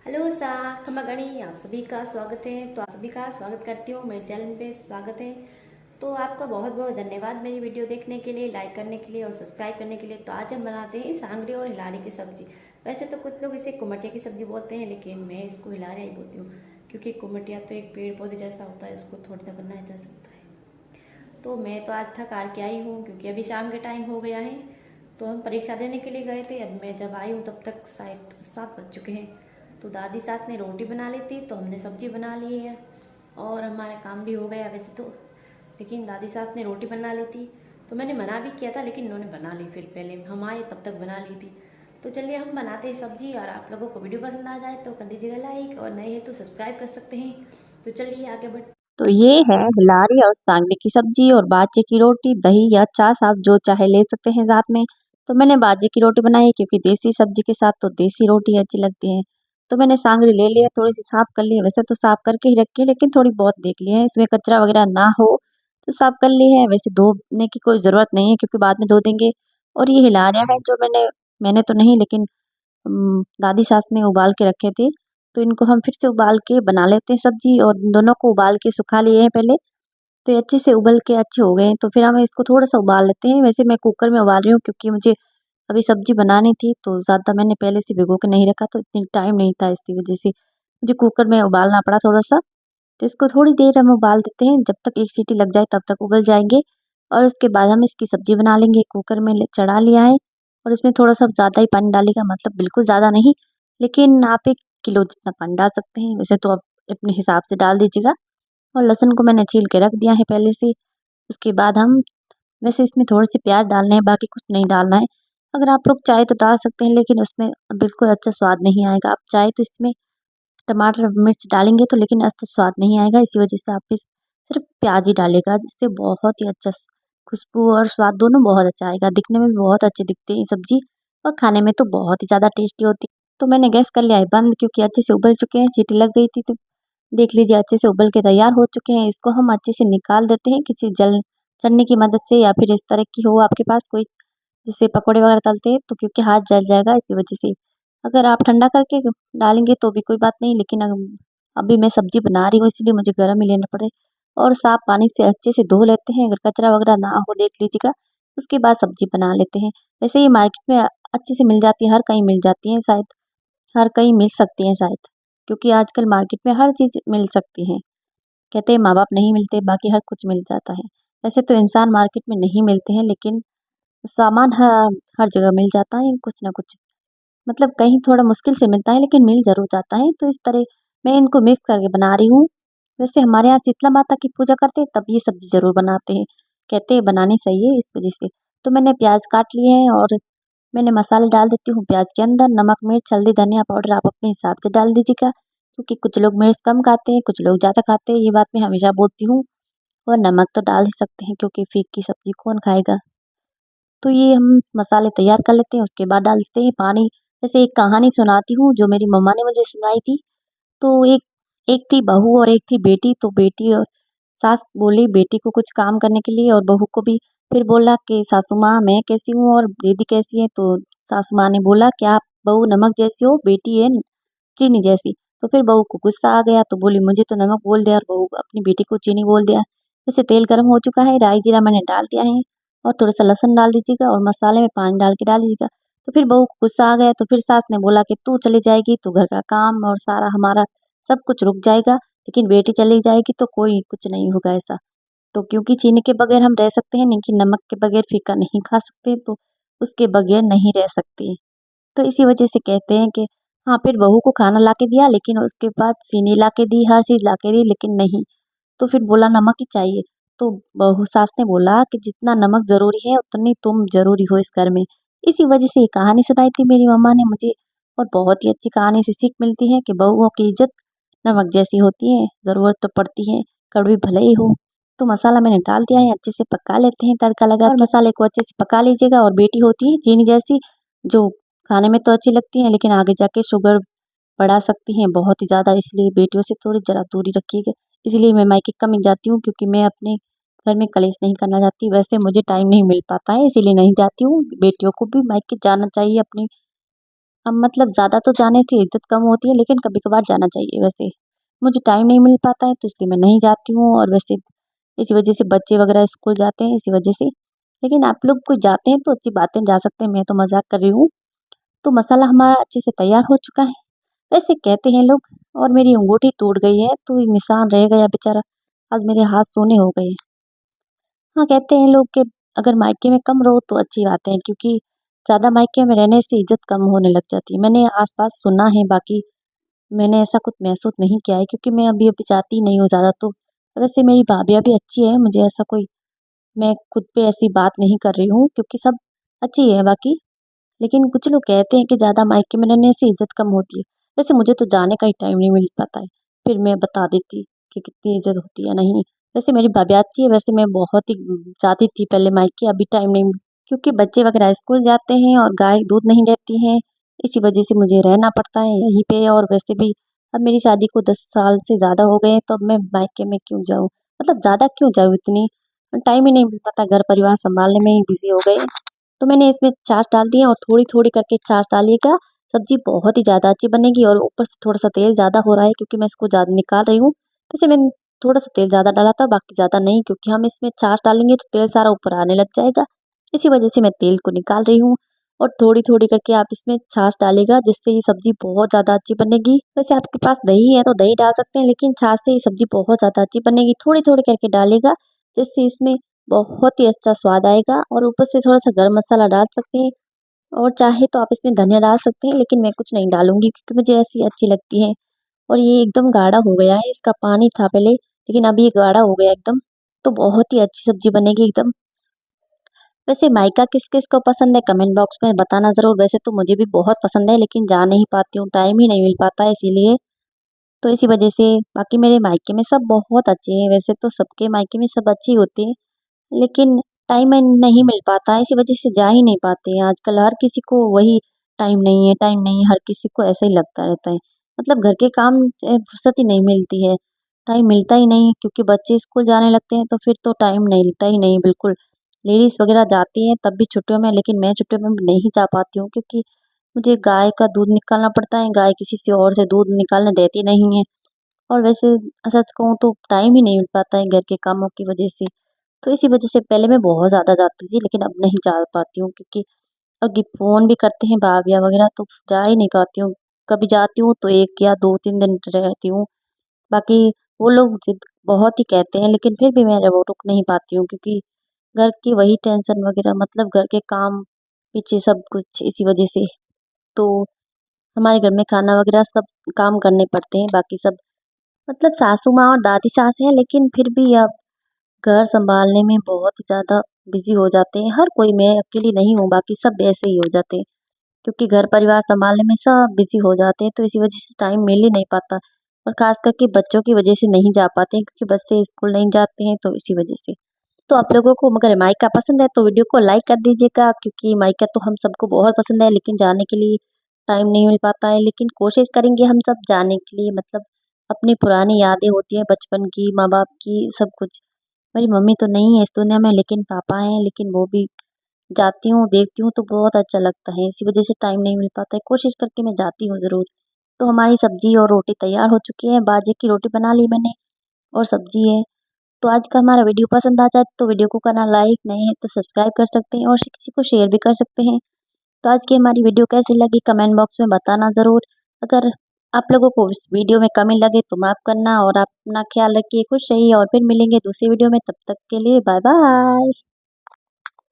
Hello सा खमागणी, आप सभी का स्वागत है। तो आप सभी का स्वागत करती हूँ, मेरे चैनल पे स्वागत है। तो आपका बहुत बहुत धन्यवाद मेरी वीडियो देखने के लिए, लाइक करने के लिए और सब्सक्राइब करने के लिए। तो आज हम बनाते हैं सांगरी और हिलारी की सब्जी। वैसे तो कुछ लोग इसे कुमटिया की सब्जी बोलते हैं, लेकिन मैं इसको हिलारिया ही बोलती हूँ, क्योंकि कुमटिया तो एक पेड़ पौधे जैसा होता है, उसको थोड़ा सा बनाया जा सकता है। तो मैं तो आज थक हार के आई हूँ, क्योंकि अभी शाम के टाइम हो गया है। तो हम परीक्षा देने के लिए गए थे। अब मैं जब आई हूँ तब तक शायद 7 बज चुके हैं। तो दादी सास ने रोटी बना ली थी, तो हमने सब्जी बना ली है और हमारा काम भी हो गया वैसे तो। लेकिन दादी सास ने रोटी बना ली थी, तो मैंने मना भी किया था, लेकिन उन्होंने बना ली। फिर पहले हम आए तब तक बना ली थी। तो चलिए हम बनाते हैं सब्जी। और आप लोगों को वीडियो पसंद आ जाए तो कर दीजिएगा लाइक, और नए हैं तो सब्सक्राइब कर सकते हैं। तो चलिए आगे बढ़। तो ये है हिलारी और सांगरी की सब्जी और बाजरे की रोटी, दही या छाछ आप जो चाहे ले सकते हैं साथ में। तो मैंने बाजरे की रोटी बनाई क्योंकि देसी सब्जी के साथ तो देसी रोटी अच्छी लगती है। तो मैंने सांगरी ले लिया, थोड़ी सी साफ कर ली है, वैसे तो साफ करके ही रखी है लेकिन थोड़ी बहुत देख ली है इसमें कचरा वगैरह ना हो, तो साफ कर ली है। वैसे धोने की कोई जरूरत नहीं है क्योंकि बाद में धो देंगे। और ये हिलारियाँ है जो मैंने मैंने तो नहीं, लेकिन दादी सास ने उबाल के रखे थे, तो इनको हम फिर से उबाल के बना लेते हैं सब्जी। और इन दोनों को उबाल के सुखा लिए हैं पहले, तो ये अच्छे से उबल के अच्छे हो गए हैं। तो फिर हम इसको थोड़ा सा उबाल लेते हैं। वैसे मैं कुकर में उबाल रही हूँ क्योंकि मुझे अभी सब्जी बनानी थी, तो ज़्यादा मैंने पहले से भिगो के नहीं रखा, तो इतनी टाइम नहीं था, इसकी वजह से मुझे कुकर में उबालना पड़ा थोड़ा सा। तो इसको थोड़ी देर हम उबाल देते हैं, जब तक एक सीटी लग जाए तब तक उबल जाएंगे। और उसके बाद हम इसकी सब्जी बना लेंगे। कुकर में चढ़ा लिया है और इसमें थोड़ा सा ज़्यादा ही पानी डालेगा, मतलब बिल्कुल ज़्यादा नहीं, लेकिन आप 1 किलो जितना पानी डाल सकते हैं। वैसे तो आप अपने हिसाब से डाल दीजिएगा। और लहसुन को मैंने छील के रख दिया है पहले से। उसके बाद हम, वैसे इसमें थोड़े से प्याज डालने हैं, बाकी कुछ नहीं डालना है। अगर आप लोग चाहे तो डाल सकते हैं, लेकिन उसमें बिल्कुल अच्छा स्वाद नहीं आएगा। आप चाहे तो इसमें टमाटर मिर्च डालेंगे तो, लेकिन अच्छा स्वाद नहीं आएगा, इसी वजह से आप इस सिर्फ प्याज ही डालेगा, जिससे बहुत ही अच्छा खुशबू और स्वाद दोनों बहुत अच्छा आएगा। दिखने में भी बहुत अच्छी दिखती है ये सब्जी, और खाने में तो बहुत ही ज़्यादा टेस्टी होती है। तो मैंने गैस कर लिया है बंद, क्योंकि अच्छे से उबल चुके हैं, सीटी लग गई थी। तो देख लीजिए अच्छे से उबल के तैयार हो चुके हैं। इसको हम अच्छे से निकाल देते हैं किसी जल छन्नी की मदद से, या फिर इस तरह की हो आपके पास कोई, जिससे पकौड़े वगैरह तलते हैं, तो क्योंकि हाथ जल जाएगा इसी वजह से। अगर आप ठंडा करके डालेंगे तो भी कोई बात नहीं, लेकिन अभी मैं सब्जी बना रही हूँ इसलिए मुझे गर्म ही लेना पड़े। और साफ पानी से अच्छे से धो लेते हैं, अगर कचरा वगैरह ना हो देख लीजिएगा। उसके बाद सब्जी बना लेते हैं। वैसे ये मार्केट में अच्छे से मिल जाती है, हर कहीं मिल जाती है शायद, हर कहीं मिल सकती है शायद, क्योंकि आजकल मार्केट में हर चीज़ मिल सकती है। कहते हैं माँ बाप नहीं मिलते, बाकी हर कुछ मिल जाता है। वैसे तो इंसान मार्केट में नहीं मिलते हैं, लेकिन सामान हर हर जगह मिल जाता है कुछ ना कुछ। मतलब कहीं थोड़ा मुश्किल से मिलता है, लेकिन मिल ज़रूर जाता है। तो इस तरह मैं इनको मिक्स करके बना रही हूँ। वैसे हमारे यहाँ शीतला माता की पूजा करते हैं तब ये सब्ज़ी ज़रूर बनाते हैं। कहते हैं बनानी चाहिए इस वज़ह से। तो मैंने प्याज़ काट लिए हैं और मैंने मसाले डाल देती हूँ प्याज़ के अंदर। नमक, मिर्च, हल्दी, धनिया पाउडर आप अपने हिसाब से डाल दीजिएगा, क्योंकि कुछ लोग मिर्च कम खाते हैं, कुछ लोग ज़्यादा खाते हैं, ये बात मैं हमेशा बोलती हूँ। और नमक तो डाल ही सकते हैं क्योंकि फीकी सब्ज़ी कौन खाएगा। तो ये हम मसाले तैयार कर लेते हैं, उसके बाद डालते हैं पानी। जैसे एक कहानी सुनाती हूँ जो मेरी मम्मा ने मुझे सुनाई थी। तो एक एक थी बहू और एक थी बेटी। तो बेटी और सास बोली बेटी को कुछ काम करने के लिए, और बहू को भी। फिर बोला कि सासू माँ मैं कैसी हूँ और दीदी कैसी है। तो सासू माँ ने बोला कि आप बहू नमक जैसी हो, बेटी है चीनी जैसी। तो फिर बहू को गुस्सा आ गया, तो बोली मुझे तो नमक बोल दिया और बहू अपनी बेटी को चीनी बोल दिया। जैसे तेल गर्म हो चुका है, राई जीरा मैंने डाल दिया है, और थोड़ा सा लहसुन डाल दीजिएगा और मसाले में पानी डाल के डाल दीजिएगा। तो फिर बहू को गुस्सा आ गया, तो फिर सास ने बोला कि तू चली जाएगी तो घर का काम और सारा हमारा सब कुछ रुक जाएगा, लेकिन बेटी चली जाएगी तो कोई कुछ नहीं होगा ऐसा। तो क्योंकि चीनी के बगैर हम रह सकते हैं, लेकिन नमक के बगैर फीका नहीं खा सकते, तो उसके बगैर नहीं रह सकते। तो इसी वजह से कहते हैं कि हाँ, फिर बहू को खाना ला के दिया, लेकिन उसके बाद चीनी ला के दी, हर चीज़ ला के दी, लेकिन नहीं। तो फिर बोला नमक ही चाहिए। तो बहू सास ने बोला कि जितना नमक ज़रूरी है उतनी तुम ज़रूरी हो इस घर में। इसी वजह से ये कहानी सुनाई थी मेरी मम्मा ने मुझे। और बहुत ही अच्छी कहानी से सीख मिलती है कि बहुओं की इज़्ज़त नमक जैसी होती है, ज़रूरत तो पड़ती है, कड़वी भले ही हो। तो मसाला मैंने डाल दिया है, अच्छे से पका लेते हैं तड़का लगा, और मसाले को अच्छे से पका लीजिएगा। और बेटी होती है चीनी जैसी, जो खाने में तो अच्छी लगती हैं, लेकिन आगे जाके शुगर बढ़ा सकती हैं बहुत ही ज़्यादा, इसलिए बेटियों से थोड़ी ज़रा दूरी रखिएगा। इसलिए मैं मायके कम ही जाती हूँ, क्योंकि मैं अपने घर में कलेश नहीं करना चाहती। वैसे मुझे टाइम नहीं मिल पाता है, इसीलिए नहीं जाती हूँ। बेटियों को भी मायके जाना चाहिए अपनी अब मतलब ज़्यादा तो जाने से इज़्ज़त कम होती है, लेकिन कभी-कभार जाना चाहिए वैसे। मुझे टाइम नहीं मिल पाता है तो इसलिए मैं नहीं जाती हूँ, और वैसे इसी वजह से बच्चे वगैरह स्कूल जाते हैं इसी वजह से। लेकिन आप लोग कोई जाते हैं तो अच्छी बात है, जा सकते हैं, मैं तो मज़ाक कर रही हूँ। तो मसाला हमारा अच्छे से तैयार हो चुका है। वैसे कहते हैं लोग, और मेरी अंगूठी टूट गई है तो ये निशान रह गया बेचारा, आज मेरे हाथ सूने हो गए। हाँ, कहते हैं लोग कि अगर मायके में कम रहो तो अच्छी बात है, क्योंकि ज़्यादा मायके में रहने से इज़्ज़त कम होने लग जाती है। मैंने आस-पास सुना है, बाकी मैंने ऐसा कुछ महसूस नहीं किया है, क्योंकि मैं अभी-अभी जाती नहीं हूँ ज़्यादा तो। वैसे मेरी भाभियाँ भी अच्छी है, मुझे ऐसा कोई, मैं खुद पे ऐसी बात नहीं कर रही हूँ, क्योंकि सब अच्छी है बाकी। लेकिन कुछ लोग कहते हैं कि ज़्यादा मायके में रहने से इज़्ज़त कम होती है। वैसे मुझे तो जाने का ही टाइम नहीं मिल पाता है, फिर मैं बता देती कि कितनी इज़्ज़त होती है या नहीं। वैसे मेरी भाभी अच्छी है, वैसे मैं बहुत ही जाती थी पहले मायके, अभी टाइम नहीं, क्योंकि बच्चे वगैरह स्कूल जाते हैं और गाय दूध नहीं देती है, इसी वजह से मुझे रहना पड़ता है यहीं पे। और वैसे भी अब मेरी शादी को 10 साल से ज़्यादा हो गए हैं, तो अब मैं मायके में क्यों जाऊँ? मतलब ज़्यादा क्यों जाऊँ इतनी? टाइम ही नहीं मिल पाता, घर परिवार सँभालने में ही बिज़ी हो गए। तो मैंने इसमें छाछ डाल दिया, और थोड़ी-थोड़ी करके छाछ डालिएगा, सब्ज़ी बहुत ही ज़्यादा अच्छी बनेगी। और ऊपर से थोड़ा-सा तेल ज़्यादा हो रहा है, क्योंकि मैं इसको ज़्यादा निकाल रही हूँ, तो इसे मैंने थोड़ा-सा तेल ज़्यादा डाला था, बाकी ज़्यादा नहीं, क्योंकि हम इसमें छाछ डालेंगे तो तेल सारा ऊपर आने लग जाएगा। इसी वजह से मैं तेल को निकाल रही हूँ, और थोड़ी-थोड़ी करके आप इसमें छाछ डालिएगा, जिससे ये सब्ज़ी बहुत ज़्यादा अच्छी बनेगी। वैसे आपके पास दही है तो दही डाल सकते हैं, लेकिन छाछ से ये सब्ज़ी बहुत ज़्यादा अच्छी बनेगी। थोड़ी-थोड़ी करके डालिएगा, जिससे इसमें बहुत ही अच्छा स्वाद आएगा। और ऊपर से थोड़ा-सा गरम मसाला डाल सकते हैं, और चाहे तो आप इसमें धनिया डाल सकते हैं, लेकिन मैं कुछ नहीं डालूँगी, क्योंकि मुझे ऐसी अच्छी लगती है। और ये एकदम गाढ़ा हो गया है, इसका पानी था पहले, लेकिन अभी ये गाढ़ा हो गया एकदम, तो बहुत ही अच्छी सब्ज़ी बनेगी एकदम। वैसे मायका किस-किस को पसंद है कमेंट बॉक्स में बताना ज़रूर। वैसे तो मुझे भी बहुत पसंद है, लेकिन जा नहीं पाती हूँ, टाइम ही नहीं मिल पाता है इसीलिए। तो इसी वजह से बाकी मेरे मायके में सब बहुत अच्छे हैं, वैसे तो सबके मायके में सब अच्छे ही होते हैं, लेकिन टाइम नहीं मिल पाता है, इसी वजह से जा ही नहीं पाते हैं। आजकल हर किसी को वही टाइम नहीं है, हर किसी को ऐसा ही लगता रहता है। मतलब घर के काम फुर्सत ही नहीं मिलती है, टाइम मिलता ही नहीं है, क्योंकि बच्चे स्कूल जाने लगते हैं तो फिर तो टाइम मिलता ही नहीं बिल्कुल। लेडीज़ वगैरह जाती हैं तब भी छुट्टियों में, लेकिन मैं छुट्टियों में नहीं जा पाती हूँ, क्योंकि मुझे गाय का दूध निकालना पड़ता है, गाय किसी से और से दूध निकालने देती नहीं है। और वैसे सच कहूँ तो टाइम ही नहीं मिल पाता है घर के कामों की वजह से। तो इसी वजह से पहले मैं बहुत ज़्यादा जाती थी, लेकिन अब नहीं जा पाती हूँ, क्योंकि अब ये फ़ोन भी करते हैं भाभियाँ वगैरह, तो जा ही नहीं पाती हूँ। कभी जाती हूँ तो 1 या 2-3 दिन रहती हूँ। बाकी वो लोग ज़िद बहुत ही कहते हैं, लेकिन फिर भी मैं वो रुक नहीं पाती हूँ, क्योंकि घर की वही टेंशन वगैरह, मतलब घर के काम पीछे सब कुछ इसी वजह से। तो हमारे घर में खाना वगैरह सब काम करने पड़ते हैं, बाकी सब मतलब सासू माँ और दादी सास हैं, लेकिन फिर भी अब घर सँभालने में बहुत ही ज़्यादा बिज़ी हो जाते हैं। हर कोई, मैं अकेली नहीं हूँ, बाकी सब ऐसे ही हो जाते हैं, क्योंकि घर परिवार सँभालने में सब बिज़ी हो जाते हैं, तो इसी वजह से टाइम मिल ही नहीं पाता। और ख़ास करके बच्चों की वजह से नहीं जा पाते हैं, क्योंकि बच्चे स्कूल नहीं जाते हैं, तो इसी वजह से। तो आप लोगों को अगर मायका पसंद है तो वीडियो को लाइक कर दीजिएगा, क्योंकि मायका तो हम सबको बहुत पसंद है, लेकिन जाने के लिए टाइम नहीं मिल पाता है। लेकिन कोशिश करेंगे हम सब जाने के लिए, मतलब अपनी पुरानी यादें होती हैं बचपन की, माँ-बाप की, सब कुछ। मेरी मम्मी तो नहीं है इस दुनिया में, लेकिन पापा हैं, लेकिन वो भी जाती हूँ, देखती हूँ तो बहुत अच्छा लगता है। इसी वजह से टाइम नहीं मिल पाता है, कोशिश करके मैं जाती हूँ ज़रूर। तो हमारी सब्ज़ी और रोटी तैयार हो चुकी है, बाजरे की रोटी बना ली मैंने, और सब्ज़ी है। तो आज का हमारा वीडियो पसंद आ जाए तो वीडियो को करना लाइक, नहीं है तो सब्सक्राइब कर सकते हैं, और किसी को शेयर भी कर सकते हैं। तो आज की हमारी वीडियो कैसी लगी कमेंट बॉक्स में बताना ज़रूर। अगर आप लोगों को इस वीडियो में कमी लगे तो माफ़ करना, और आप अपना ख्याल रखिए, खुश रहिए, और फिर मिलेंगे दूसरी वीडियो में। तब तक के लिए बाय बाय।